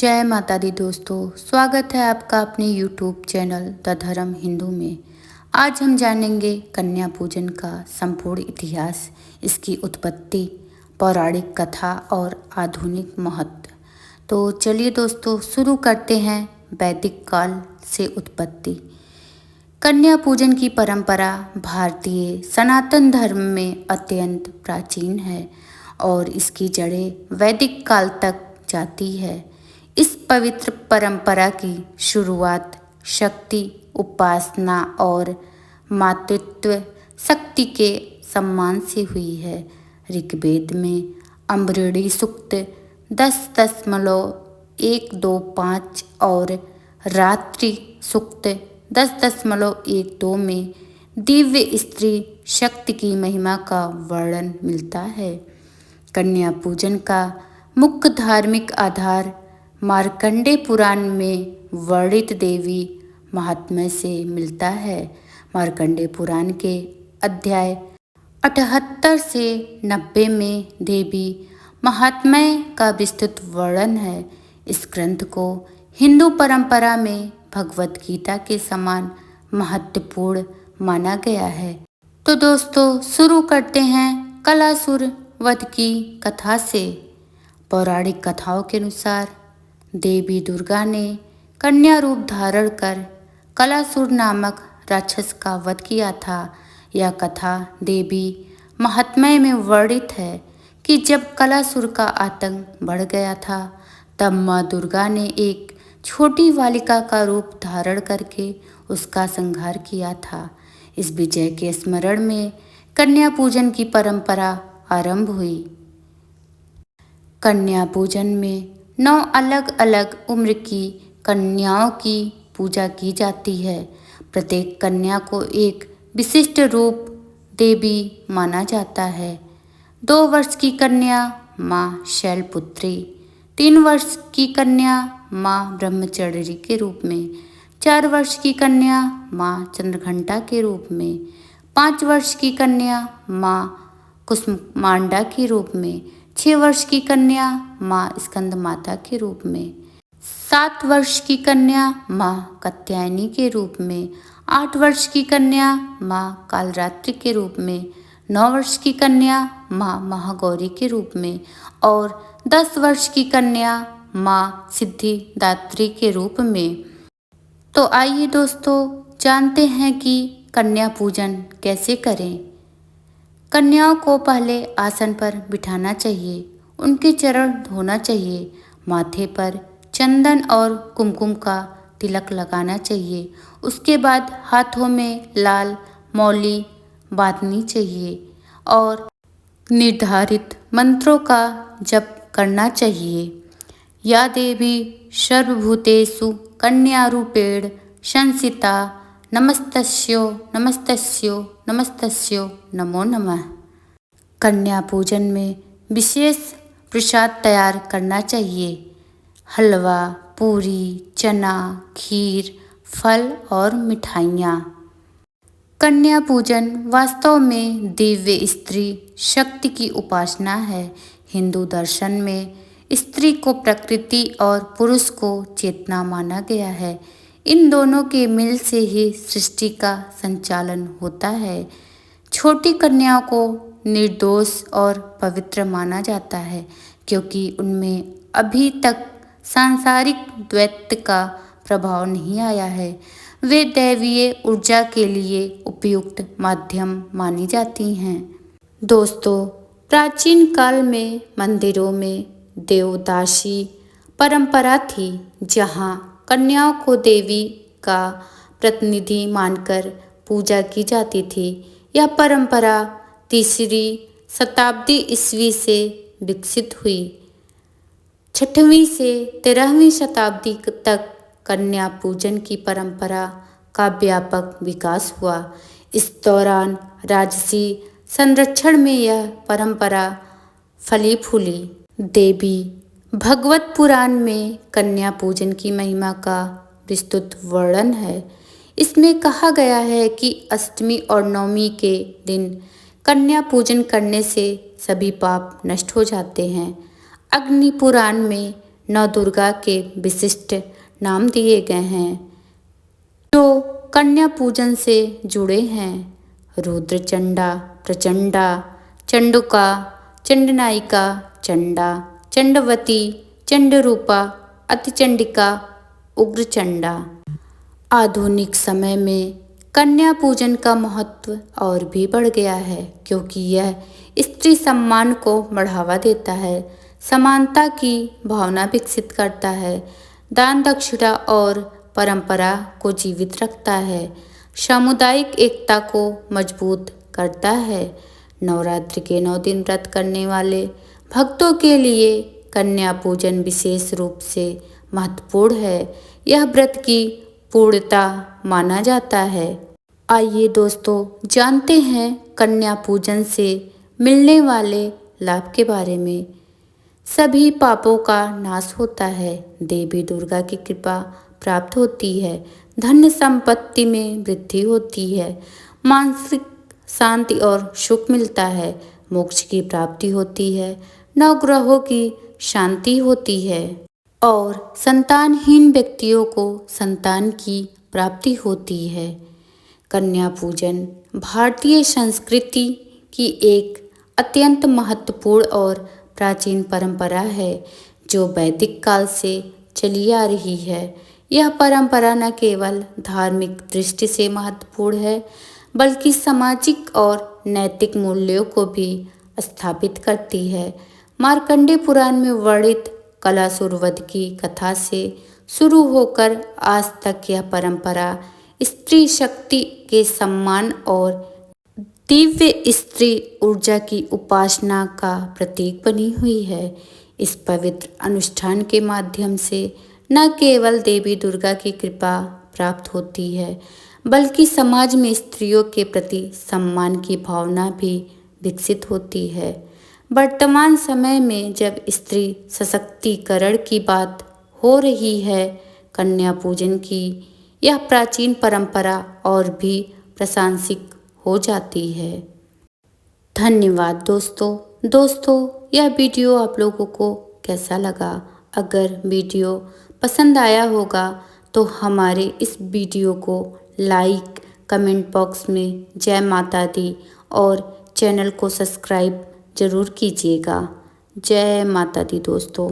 जय माता दी दोस्तों, स्वागत है आपका अपने यूट्यूब चैनल द धर्म हिंदू में। आज हम जानेंगे कन्या पूजन का संपूर्ण इतिहास, इसकी उत्पत्ति, पौराणिक कथा और आधुनिक महत्व। तो चलिए दोस्तों शुरू करते हैं वैदिक काल से उत्पत्ति। कन्या पूजन की परंपरा भारतीय सनातन धर्म में अत्यंत प्राचीन है और इसकी जड़ें वैदिक काल तक जाती है। इस पवित्र परंपरा की शुरुआत शक्ति उपासना और मातृत्व शक्ति के सम्मान से हुई है। ऋग्वेद में अम्बरीणी सूक्त 10.125 और रात्रि सूक्त 10.12 में दिव्य स्त्री शक्ति की महिमा का वर्णन मिलता है। कन्या पूजन का मुख्य धार्मिक आधार मार्कंडेय पुराण में वर्णित देवी महात्म्य से मिलता है। मार्कंडेय पुराण के अध्याय 78 से 90 में देवी महात्म्य का विस्तृत वर्णन है। इस ग्रंथ को हिंदू परंपरा में भगवत गीता के समान महत्वपूर्ण माना गया है। तो दोस्तों शुरू करते हैं कलासुर वध की कथा से। पौराणिक कथाओं के अनुसार देवी दुर्गा ने कन्या रूप धारण कर कलासुर नामक राक्षस का वध किया था। यह कथा देवी महात्म्य में वर्णित है कि जब कलासुर का आतंक बढ़ गया था तब माँ दुर्गा ने एक छोटी बालिका का रूप धारण करके उसका संहार किया था। इस विजय के स्मरण में कन्या पूजन की परंपरा आरंभ हुई। कन्या पूजन में 9 अलग अलग उम्र की कन्याओं की पूजा की जाती है। प्रत्येक कन्या को एक विशिष्ट रूप देवी माना जाता है। 2 वर्ष की कन्या माँ शैलपुत्री, 3 वर्ष की कन्या माँ ब्रह्मचारिणी के रूप में, 4 वर्ष की कन्या माँ चंद्रघंटा के रूप में, 5 वर्ष की कन्या माँ कुसुमांडा के रूप में, 6 वर्ष की कन्या माँ स्कंद माता के रूप में, 7 वर्ष की कन्या माँ कात्यायनी के रूप में, 8 वर्ष की कन्या माँ कालरात्रि के रूप में, 9 वर्ष की कन्या माँ महागौरी के रूप में और 10 वर्ष की कन्या माँ सिद्धिदात्री के रूप में। तो आइए दोस्तों जानते हैं कि कन्या पूजन कैसे करें। कन्याओं को पहले आसन पर बिठाना चाहिए, उनके चरण धोना चाहिए, माथे पर चंदन और कुमकुम का तिलक लगाना चाहिए। उसके बाद हाथों में लाल मौली बांधनी चाहिए और निर्धारित मंत्रों का जप करना चाहिए। या देवी सर्वभूतेषु कन्यारूपेण संस्थिता नमस्तस्यो नमस्तस्यो नमस्तस्यो नमो नमः। कन्या पूजन में विशेष प्रसाद तैयार करना चाहिए। हलवा, पूरी, चना, खीर, फल और मिठाइयाँ। कन्या पूजन वास्तव में दिव्य स्त्री शक्ति की उपासना है। हिंदू दर्शन में स्त्री को प्रकृति और पुरुष को चेतना माना गया है। इन दोनों के मिल से ही सृष्टि का संचालन होता है। छोटी कन्याओं को निर्दोष और पवित्र माना जाता है क्योंकि उनमें अभी तक सांसारिक द्वैत का प्रभाव नहीं आया है। वे दैवीय ऊर्जा के लिए उपयुक्त माध्यम मानी जाती हैं। दोस्तों, प्राचीन काल में मंदिरों में देवदासी परंपरा थी जहाँ कन्याओं को देवी का प्रतिनिधि मानकर पूजा की जाती थी। यह परंपरा 3री शताब्दी ईस्वी से विकसित हुई। 6वीं से 13वीं शताब्दी तक कन्या पूजन की परंपरा का व्यापक विकास हुआ। इस दौरान राजसी संरक्षण में यह परंपरा फली फूली। देवी भगवत पुराण में कन्या पूजन की महिमा का विस्तृत वर्णन है। इसमें कहा गया है कि अष्टमी और नवमी के दिन कन्या पूजन करने से सभी पाप नष्ट हो जाते हैं। अग्नि पुराण में नौ दुर्गा के विशिष्ट नाम दिए गए हैं जो कन्या पूजन से जुड़े हैं। रुद्र चंडा, प्रचंडा, चंडुका, चंडनायिका, चंडा, चंडवती, चंडरूपा, अतिचंडिका, उग्रचंडा। आधुनिक समय में कन्या पूजन का महत्व और भी बढ़ गया है क्योंकि यह स्त्री सम्मान को बढ़ावा देता है, समानता की भावना विकसित करता है, दान दक्षिणा और परंपरा को जीवित रखता है, सामुदायिक एकता को मजबूत करता है। नवरात्रि के 9 दिन व्रत करने वाले भक्तों के लिए कन्या पूजन विशेष रूप से महत्वपूर्ण है। यह व्रत की पूर्णता माना जाता है। आइए दोस्तों जानते हैं कन्या पूजन से मिलने वाले लाभ के बारे में। सभी पापों का नाश होता है, देवी दुर्गा की कृपा प्राप्त होती है, धन संपत्ति में वृद्धि होती है, मानसिक शांति और सुख मिलता है, मोक्ष की प्राप्ति होती है, नवग्रहों की शांति होती है और संतानहीन व्यक्तियों को संतान की प्राप्ति होती है। कन्या पूजन भारतीय संस्कृति की एक अत्यंत महत्वपूर्ण और प्राचीन परंपरा है जो वैदिक काल से चली आ रही है। यह परंपरा न केवल धार्मिक दृष्टि से महत्वपूर्ण है बल्कि सामाजिक और नैतिक मूल्यों को भी स्थापित करती है। मार्कंडेय पुराण में वर्णित कलासुर वध की कथा से शुरू होकर आज तक यह परंपरा स्त्री शक्ति के सम्मान और दिव्य स्त्री ऊर्जा की उपासना का प्रतीक बनी हुई है। इस पवित्र अनुष्ठान के माध्यम से न केवल देवी दुर्गा की कृपा प्राप्त होती है बल्कि समाज में स्त्रियों के प्रति सम्मान की भावना भी विकसित होती है। वर्तमान समय में जब स्त्री सशक्तिकरण की बात हो रही है, कन्या पूजन की यह प्राचीन परंपरा और भी प्रासंगिक हो जाती है। धन्यवाद दोस्तों यह वीडियो आप लोगों को कैसा लगा? अगर वीडियो पसंद आया होगा तो हमारे इस वीडियो को लाइक, कमेंट बॉक्स में जय माता दी और चैनल को सब्सक्राइब जरूर कीजिएगा। जय माता दी दोस्तों।